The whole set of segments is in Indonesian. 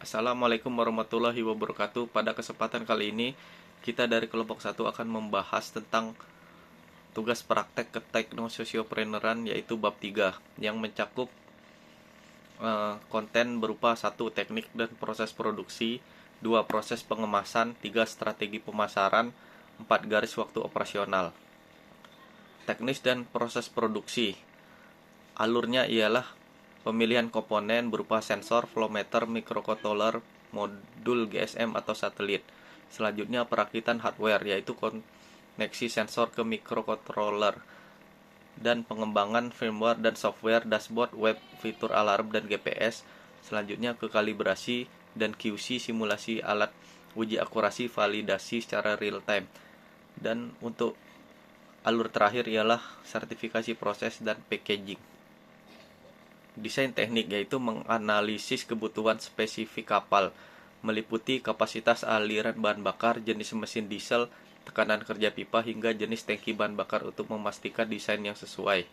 Assalamualaikum warahmatullahi wabarakatuh. Pada kesempatan kali ini, kita dari kelompok 1 akan membahas tentang tugas praktek ke teknososiopreneuran, yaitu bab 3 yang mencakup konten berupa 1. Teknik dan proses produksi, 2. Proses pengemasan, 3. Strategi pemasaran, 4. Garis waktu operasional. Teknis dan proses produksi. Alurnya ialah pemilihan komponen berupa sensor, flow meter, microcontroller, modul GSM atau satelit. Selanjutnya perakitan hardware, yaitu koneksi sensor ke microcontroller, dan pengembangan firmware dan software, dashboard, web, fitur alarm, dan GPS. Selanjutnya ke kalibrasi dan QC, simulasi alat, uji akurasi, validasi secara real time. Dan untuk alur terakhir ialah sertifikasi proses dan packaging. Desain teknik yaitu menganalisis kebutuhan spesifik kapal, meliputi kapasitas aliran bahan bakar, jenis mesin diesel, tekanan kerja pipa, hingga jenis tangki bahan bakar untuk memastikan desain yang sesuai.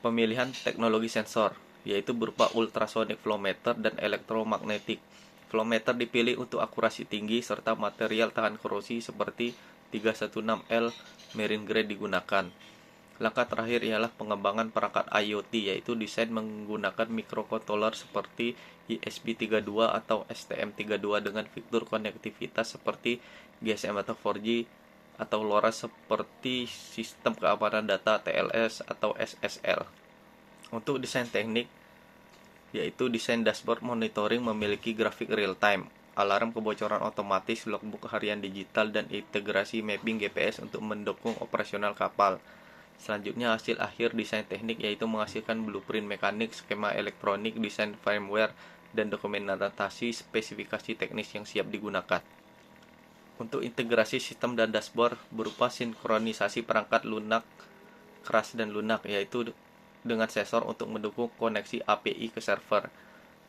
Pemilihan teknologi sensor, yaitu berupa ultrasonic flow meter dan elektromagnetik. Flow meter dipilih untuk akurasi tinggi serta material tahan korosi seperti 316L marine grade digunakan. Langkah terakhir ialah pengembangan perangkat IoT, yaitu desain menggunakan microcontroller seperti ESP32 atau STM32 dengan fitur konektivitas seperti GSM atau 4G, atau LoRa seperti sistem keamanan data TLS atau SSL. Untuk desain teknik, yaitu desain dashboard monitoring memiliki grafik real time, alarm kebocoran otomatis, logbook harian digital, dan integrasi mapping GPS untuk mendukung operasional kapal. Selanjutnya hasil akhir desain teknik yaitu menghasilkan blueprint mekanik, skema elektronik, desain firmware, dan dokumentasi spesifikasi teknis yang siap digunakan. Untuk integrasi sistem dan dashboard berupa sinkronisasi perangkat lunak keras dan lunak, yaitu dengan sensor untuk mendukung koneksi API ke server.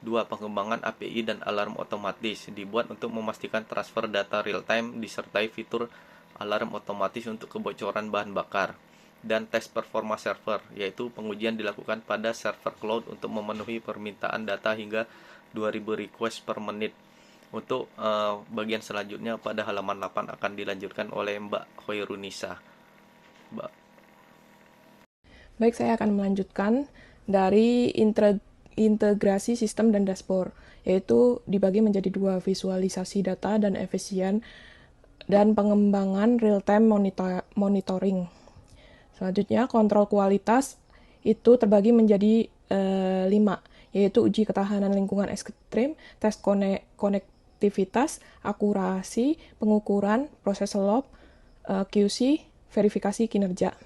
2. Pengembangan API dan alarm otomatis dibuat untuk memastikan transfer data real time disertai fitur alarm otomatis untuk kebocoran bahan bakar. Dan tes performa server, yaitu pengujian dilakukan pada server cloud untuk memenuhi permintaan data hingga 2000 request per menit. Untuk bagian selanjutnya pada halaman 8 akan dilanjutkan oleh Mbak Khoirunisa. Mbak. Baik, saya akan melanjutkan dari integrasi sistem dan dashboard, yaitu dibagi menjadi 2, visualisasi data dan efisien, dan pengembangan real-time monitoring. Selanjutnya, kontrol kualitas itu terbagi menjadi 5, yaitu uji ketahanan lingkungan ekstrim, tes konektivitas, akurasi, pengukuran, proses log, QC, verifikasi kinerja.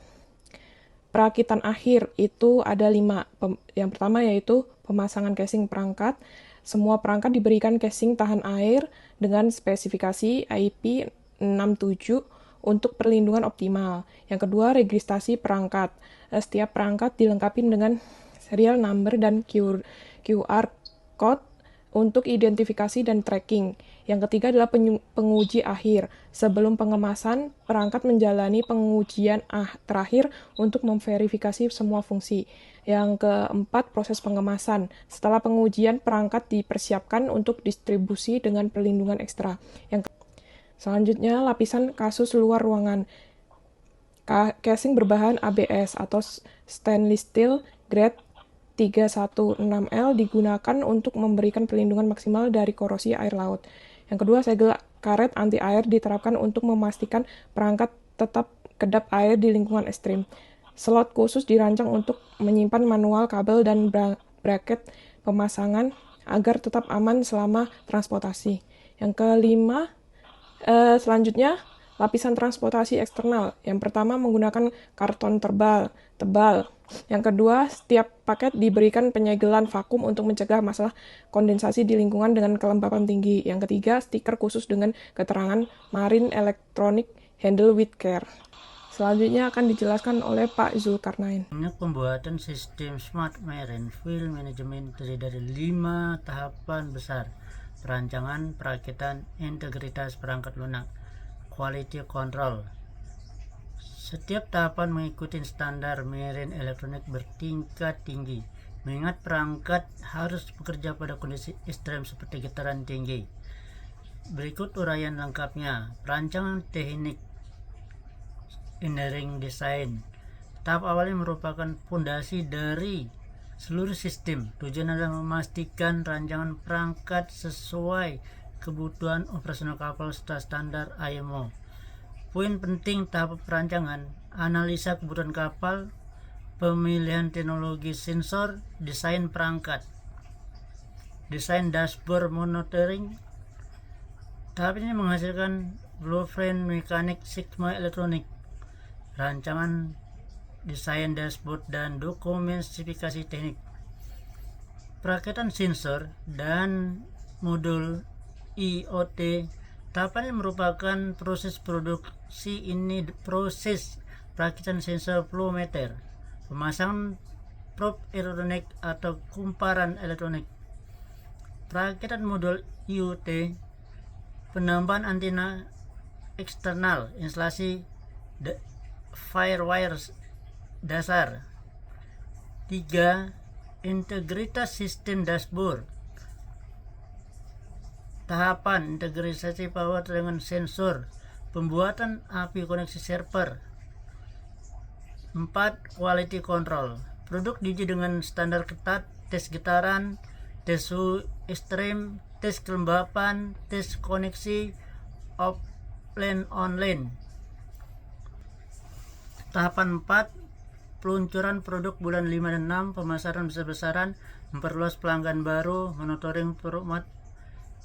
Perakitan akhir itu ada 5. Yang pertama yaitu pemasangan casing perangkat. Semua perangkat diberikan casing tahan air dengan spesifikasi IP67 untuk perlindungan optimal. Yang kedua, registrasi perangkat. Setiap perangkat dilengkapi dengan serial number dan QR code untuk identifikasi dan tracking. Yang ketiga adalah penguji akhir. Sebelum pengemasan, perangkat menjalani pengujian terakhir untuk memverifikasi semua fungsi. Yang keempat, proses pengemasan. Setelah pengujian, perangkat dipersiapkan untuk distribusi dengan perlindungan ekstra. Selanjutnya, lapisan kasus luar ruangan. Casing berbahan ABS atau stainless steel grade 316L digunakan untuk memberikan perlindungan maksimal dari korosi air laut. Yang kedua, segel karet anti air diterapkan untuk memastikan perangkat tetap kedap air di lingkungan ekstrim. Slot khusus dirancang untuk menyimpan manual, kabel, dan bracket pemasangan agar tetap aman selama transportasi. Yang kelima, selanjutnya, lapisan transportasi eksternal. Yang pertama menggunakan karton tebal. Yang kedua, setiap paket diberikan penyegelan vakum untuk mencegah masalah kondensasi di lingkungan dengan kelembapan tinggi. Yang ketiga, stiker khusus dengan keterangan Marine Electronic Handle with Care. Selanjutnya akan dijelaskan oleh Pak Zulkarnain. Pembuatan sistem Smart Marine Fuel Management terdiri dari 5 tahapan besar. Perancangan, perakitan, integritas perangkat lunak, quality control. Setiap tahapan mengikuti standar marine elektronik bertingkat tinggi. mengingat perangkat harus bekerja pada kondisi ekstrem seperti getaran tinggi. Berikut uraian lengkapnya. Perancangan teknik engineering design. Tahap awalnya merupakan fondasi dari seluruh sistem. Tujuan adalah memastikan rancangan perangkat sesuai kebutuhan operasional kapal serta standar IMO. Poin penting tahap perancangan: analisa kebutuhan kapal, pemilihan teknologi sensor, desain perangkat, desain dashboard monitoring. Tahap ini menghasilkan blueprint mekanik sigma elektronik, rancangan desain dashboard, dan dokumen spesifikasi teknik. Perakitan sensor dan modul IoT. Tahapan ini merupakan proses produksi. Ini proses perakitan sensor flow meter, pemasangan probe elektronik atau kumparan elektronik, perakitan modul IoT, penambahan antena eksternal, instalasi firewire dasar. 3. Integritas sistem dashboard. Tahapan integrasi power dengan sensor, pembuatan API koneksi server. 4. Quality control. Produk diuji dengan standar ketat, tes getaran, tes suhu ekstrem, tes kelembapan, tes koneksi offline online. Tahapan 4. Peluncuran produk bulan 5 dan 6, pemasaran besar-besaran, memperluas pelanggan baru, monitoring format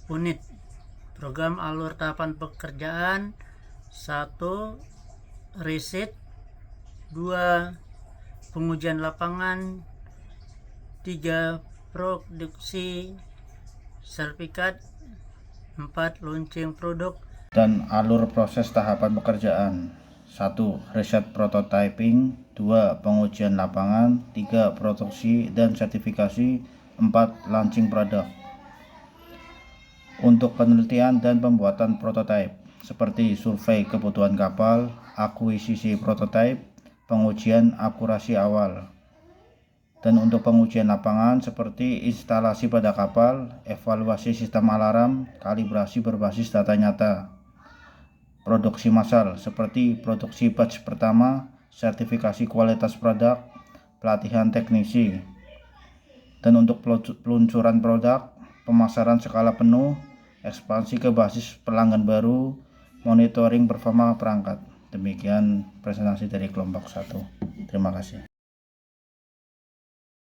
unit. Program alur tahapan pekerjaan: 1. Riset, 2. Pengujian lapangan, 3. Produksi sertifikat, 4. Launching produk. Dan alur proses tahapan pekerjaan: 1. Riset prototyping, 2. Pengujian lapangan, 3. Produksi dan sertifikasi, 4. Launching produk. Untuk penelitian dan pembuatan prototipe seperti survei kebutuhan kapal, akuisisi prototipe, pengujian akurasi awal. Dan untuk pengujian lapangan seperti instalasi pada kapal, evaluasi sistem alarm, kalibrasi berbasis data nyata. Produksi massal seperti produksi batch pertama, sertifikasi kualitas produk, pelatihan teknisi. Dan untuk peluncuran produk, pemasaran skala penuh, ekspansi ke basis pelanggan baru, monitoring performa perangkat. Demikian presentasi dari kelompok 1. Terima kasih.